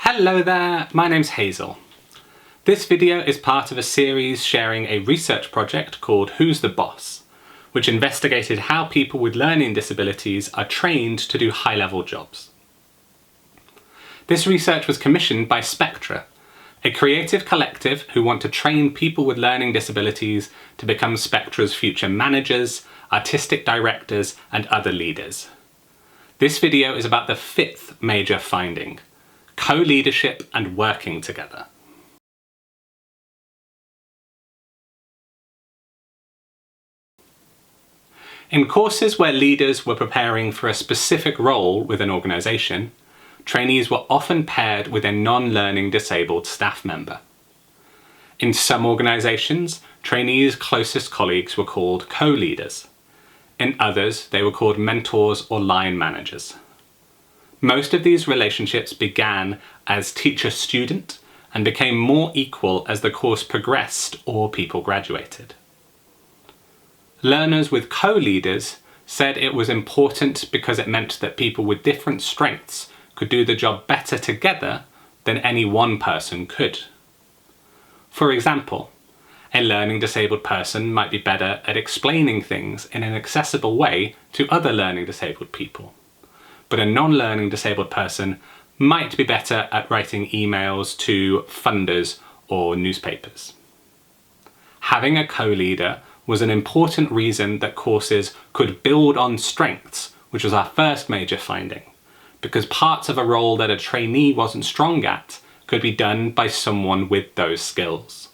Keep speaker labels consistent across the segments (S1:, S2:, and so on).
S1: Hello there, my name's Hazel. This video is part of a series sharing a research project called Who's the Boss?, which investigated how people with learning disabilities are trained to do high-level jobs. This research was commissioned by Spectra, a creative collective who want to train people with learning disabilities to become Spectra's future managers, artistic directors, and other leaders. This video is about the fifth major finding: co-leadership and working together. In courses where leaders were preparing for a specific role with an organisation, trainees were often paired with a non-learning disabled staff member. In some organisations, trainees' closest colleagues were called co-leaders. In others, they were called mentors or line managers. Most of these relationships began as teacher-student and became more equal as the course progressed or people graduated. Learners with co-leaders said it was important because it meant that people with different strengths could do the job better together than any one person could. For example, a learning disabled person might be better at explaining things in an accessible way to other learning disabled people, but a non-learning disabled person might be better at writing emails to funders or newspapers. Having a co-leader was an important reason that courses could build on strengths, which was our first major finding, because parts of a role that a trainee wasn't strong at could be done by someone with those skills.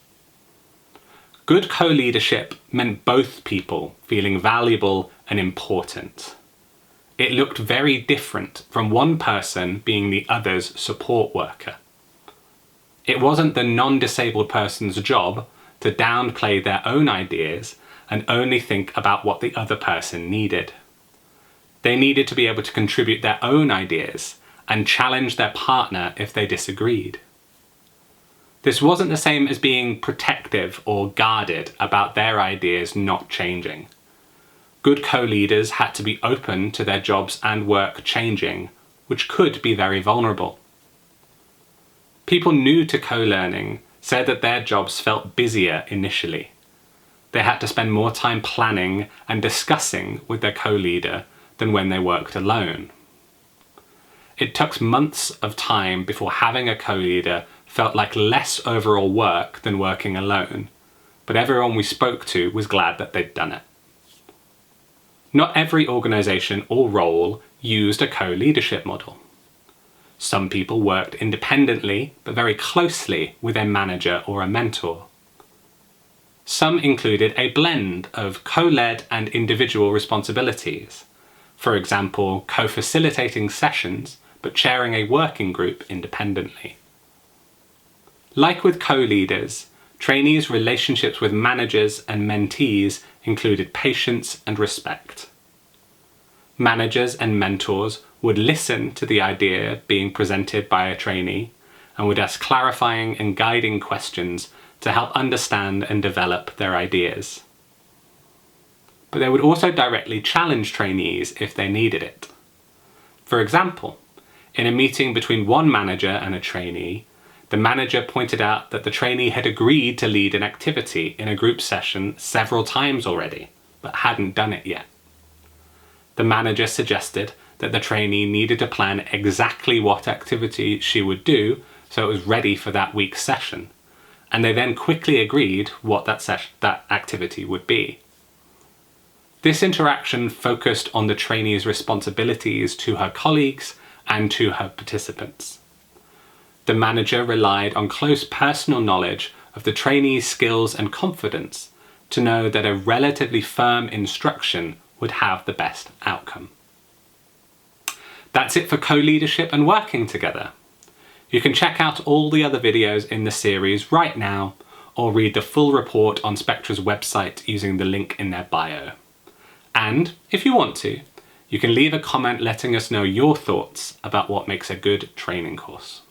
S1: Good co-leadership meant both people feeling valuable and important. It looked very different from one person being the other's support worker. It wasn't the non-disabled person's job to downplay their own ideas and only think about what the other person needed. They needed to be able to contribute their own ideas and challenge their partner if they disagreed. This wasn't the same as being protective or guarded about their ideas not changing. Good co-leaders had to be open to their jobs and work changing, which could be very vulnerable. People new to co-learning said that their jobs felt busier initially. They had to spend more time planning and discussing with their co-leader than when they worked alone. It took months of time before having a co-leader felt like less overall work than working alone, but everyone we spoke to was glad that they'd done it. Not every organisation or role used a co-leadership model. Some people worked independently but very closely with a manager or a mentor. Some included a blend of co-led and individual responsibilities, for example, co-facilitating sessions but chairing a working group independently. Like with co-leaders, trainees' relationships with managers and mentees included patience and respect. Managers and mentors would listen to the idea being presented by a trainee and would ask clarifying and guiding questions to help understand and develop their ideas. But they would also directly challenge trainees if they needed it. For example, in a meeting between one manager and a trainee, the manager pointed out that the trainee had agreed to lead an activity in a group session several times already, but hadn't done it yet. The manager suggested that the trainee needed to plan exactly what activity she would do so it was ready for that week's session, and they then quickly agreed what that activity would be. This interaction focused on the trainee's responsibilities to her colleagues and to her participants. The manager relied on close personal knowledge of the trainee's skills and confidence to know that a relatively firm instruction would have the best outcome. That's it for co-leadership and working together. You can check out all the other videos in the series right now, or read the full report on Spectra's website using the link in their bio. And, if you want to, you can leave a comment letting us know your thoughts about what makes a good training course.